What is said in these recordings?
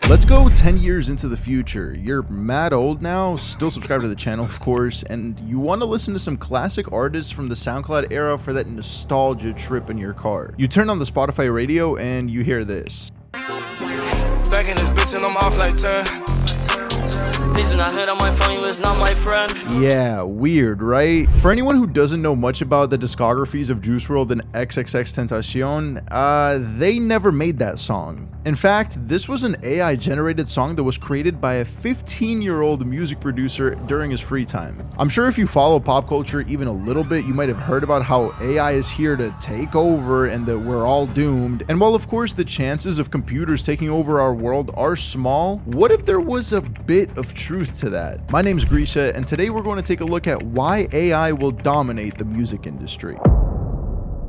Let's go 10 years into the future. You're mad old now, still subscribe to the channel of course, and you want to listen to some classic artists from the SoundCloud era for that nostalgia trip in your car. You turn on the Spotify radio and you hear this. Back in this bitch and I'm off like 10. Please do not hit on my phone, you is not my friend. Yeah, weird, right? For anyone who doesn't know much about the discographies of Juice WRLD and XXXTentacion, they never made that song. In fact, this was an AI generated song that was created by a 15-year-old music producer during his free time. I'm sure if you follow pop culture even a little bit, you might have heard about how AI is here to take over and that we're all doomed. And while of course the chances of computers taking over our world are small, what if there was a bit of truth to that? My name's Grisha, and today we're going to take a look at why AI will dominate the music industry.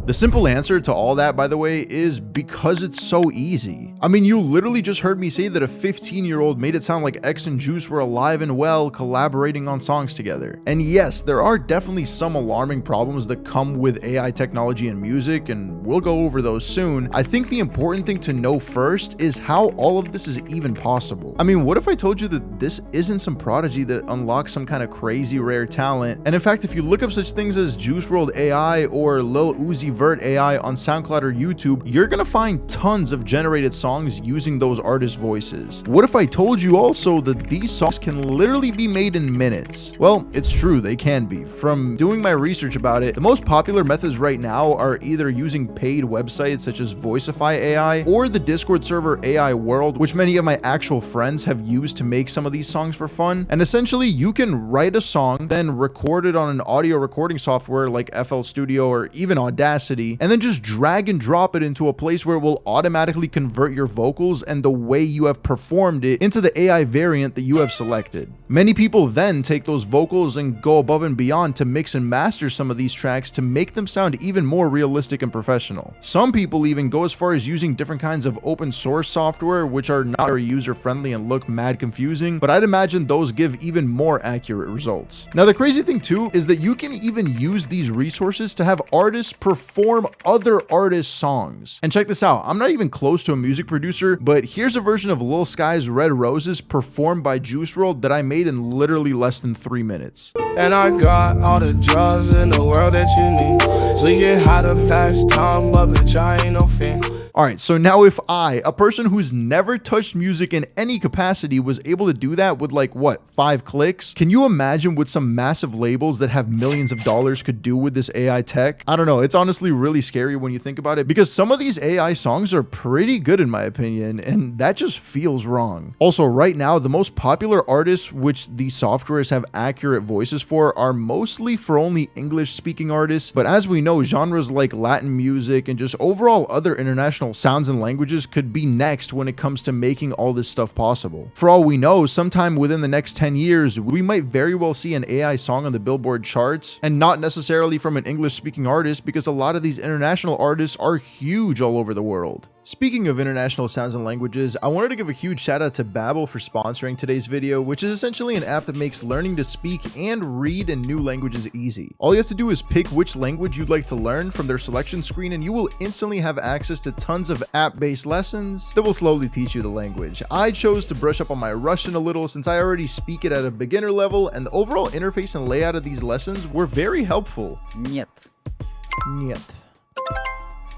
The simple answer to all that, by the way, is because it's so easy. I mean, you literally just heard me say that a 15-year-old made it sound like X and Juice were alive and well, collaborating on songs together. And yes, there are definitely some alarming problems that come with AI technology and music, and we'll go over those soon. I think the important thing to know first is how all of this is even possible. I mean, what if I told you that this isn't some prodigy that unlocks some kind of crazy rare talent? And in fact, if you look up such things as Juice WRLD AI or Lil Uzi Vert AI on SoundCloud or YouTube, you're gonna find tons of generated songs using those artists' voices. What if I told you also that these songs can literally be made in minutes? Well, it's true, they can be. From doing my research about it, the most popular methods right now are either using paid websites such as Voicify AI or the Discord server AI World, which many of my actual friends have used to make some of these songs for fun. And essentially, you can write a song, then record it on an audio recording software like FL Studio or even Audacity, and then just drag and drop it into a place where it will automatically convert your vocals and the way you have performed it into the AI variant that you have selected. Many people then take those vocals and go above and beyond to mix and master some of these tracks to make them sound even more realistic and professional. Some people even go as far as using different kinds of open source software, which are not very user friendly and look mad confusing, but I'd imagine those give even more accurate results. Now, the crazy thing too is that you can even use these resources to have artists perform other artists' songs. And check this out, I'm not even close to a music producer, but here's a version of Lil Sky's Red Roses performed by Juice WRLD that I made in literally less than 3 minutes. And I got all the drugs in the world that you need, so you get how to pass time, but bitch, I ain't no fan. Alright, so now if I, a person who's never touched music in any capacity, was able to do that with like, what, 5 clicks? Can you imagine what some massive labels that have millions of dollars could do with this AI tech? I don't know, it's honestly really scary when you think about it, because some of these AI songs are pretty good in my opinion, and that just feels wrong. Also, right now, the most popular artists which these softwares have accurate voices for are mostly for only English-speaking artists, but as we know, genres like Latin music and just overall other international sounds and languages could be next when it comes to making all this stuff possible. For all we know, sometime within the next 10 years, we might very well see an AI song on the Billboard charts, and not necessarily from an English-speaking artist, because a lot of these international artists are huge all over the world. Speaking of international sounds and languages, I wanted to give a huge shout out to Babel for sponsoring today's video, which is essentially an app that makes learning to speak and read in new languages easy. All you have to do is pick which language you'd like to learn from their selection screen, and you will instantly have access to tons of app-based lessons that will slowly teach you the language. I chose to brush up on my Russian a little since I already speak it at a beginner level, and the overall interface and layout of these lessons were very helpful. Нет.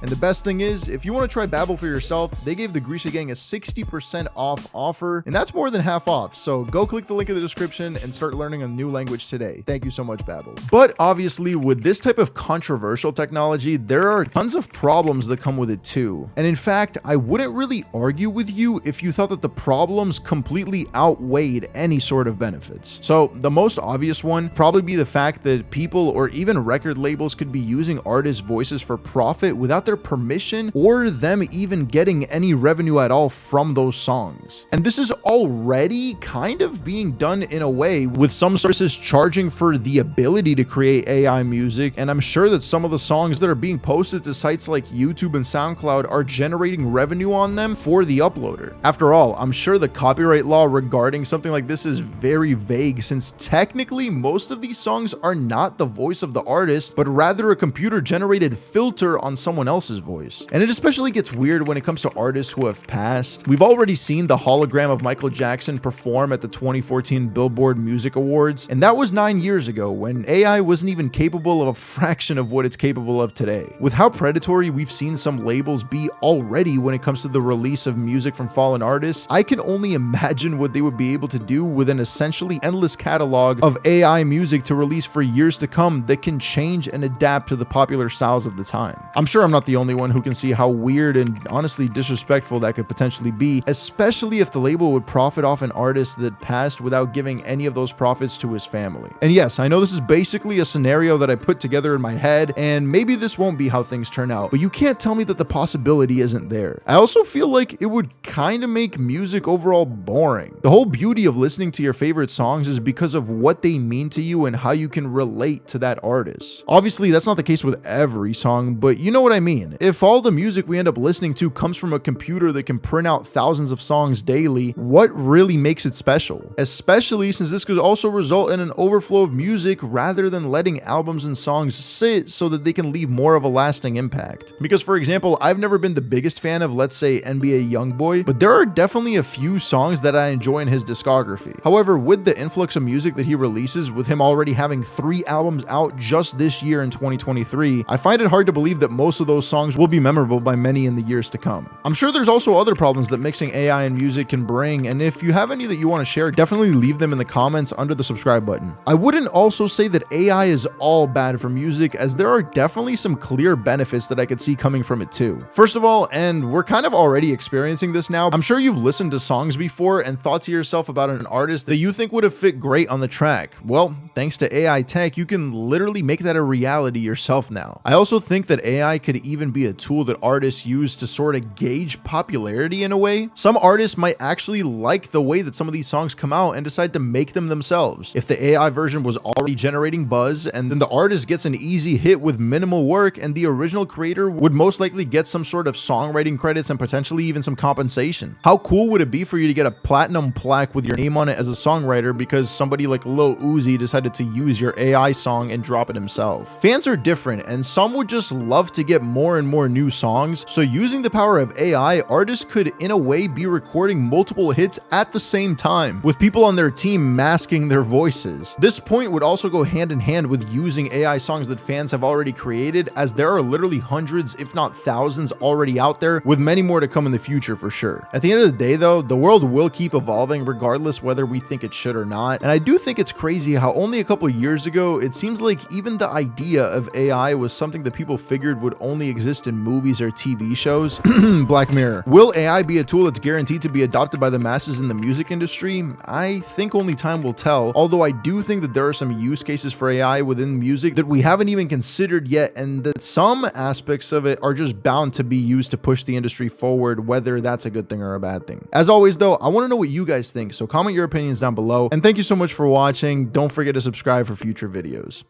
And the best thing is, if you want to try Babel for yourself, they gave the Grisha Gang a 60% off offer, and that's more than half off. So go click the link in the description and start learning a new language today. Thank you so much, Babel. But obviously, with this type of controversial technology, there are tons of problems that come with it too. And in fact, I wouldn't really argue with you if you thought that the problems completely outweighed any sort of benefits. So the most obvious one probably be the fact that people or even record labels could be using artists' voices for profit without their permission or them even getting any revenue at all from those songs. And this is already kind of being done in a way, with some services charging for the ability to create AI music, and I'm sure that some of the songs that are being posted to sites like YouTube and SoundCloud are generating revenue on them for the uploader. After all, I'm sure the copyright law regarding something like this is very vague, since technically most of these songs are not the voice of the artist, but rather a computer generated filter on someone else's else's voice. And it especially gets weird when it comes to artists who have passed. We've already seen the hologram of Michael Jackson perform at the 2014 Billboard Music Awards, and that was 9 years ago when AI wasn't even capable of a fraction of what it's capable of today. With how predatory we've seen some labels be already when it comes to the release of music from fallen artists, I can only imagine what they would be able to do with an essentially endless catalog of AI music to release for years to come that can change and adapt to the popular styles of the time. I'm sure I'm not the only one who can see how weird and honestly disrespectful that could potentially be, especially if the label would profit off an artist that passed without giving any of those profits to his family. And yes, I know this is basically a scenario that I put together in my head, and maybe this won't be how things turn out, but you can't tell me that the possibility isn't there. I also feel like it would kind of make music overall boring. The whole beauty of listening to your favorite songs is because of what they mean to you and how you can relate to that artist. Obviously, that's not the case with every song, but you know what I mean. If all the music we end up listening to comes from a computer that can print out thousands of songs daily, what really makes it special? Especially since this could also result in an overflow of music rather than letting albums and songs sit so that they can leave more of a lasting impact. Because for example, I've never been the biggest fan of, let's say, NBA YoungBoy, but there are definitely a few songs that I enjoy in his discography. However, with the influx of music that he releases, with him already having 3 albums out just this year in 2023, I find it hard to believe that most of those songs will be memorable by many in the years to come. I'm sure there's also other problems that mixing AI and music can bring, and if you have any that you want to share, definitely leave them in the comments under the subscribe button. I wouldn't also say that AI is all bad for music, as there are definitely some clear benefits that I could see coming from it too. First of all, and we're kind of already experiencing this now, I'm sure you've listened to songs before and thought to yourself about an artist that you think would have fit great on the track. Well, thanks to AI tech, you can literally make that a reality yourself now. I also think that AI could even be a tool that artists use to sort of gauge popularity in a way. Some artists might actually like the way that some of these songs come out and decide to make them themselves. If the AI version was already generating buzz, and then the artist gets an easy hit with minimal work, and the original creator would most likely get some sort of songwriting credits and potentially even some compensation. How cool would it be for you to get a platinum plaque with your name on it as a songwriter because somebody like Lil Uzi decided to use your AI song and drop it himself? Fans are different, and some would just love to get more and more new songs, so using the power of AI, artists could in a way be recording multiple hits at the same time, with people on their team masking their voices. This point would also go hand in hand with using AI songs that fans have already created, as there are literally hundreds if not thousands already out there, with many more to come in the future for sure. At the end of the day though, the world will keep evolving regardless whether we think it should or not, and I do think it's crazy how only a couple years ago it seems like even the idea of AI was something that people figured would only exist in movies or TV shows. Black Mirror. Will AI be a tool that's guaranteed to be adopted by the masses in the music industry? I think only time will tell, although I do think that there are some use cases for AI within music that we haven't even considered yet, and that some aspects of it are just bound to be used to push the industry forward, whether that's a good thing or a bad thing. As always though, I want to know what you guys think, so comment your opinions down below, and thank you so much for watching. Don't forget to subscribe for future videos.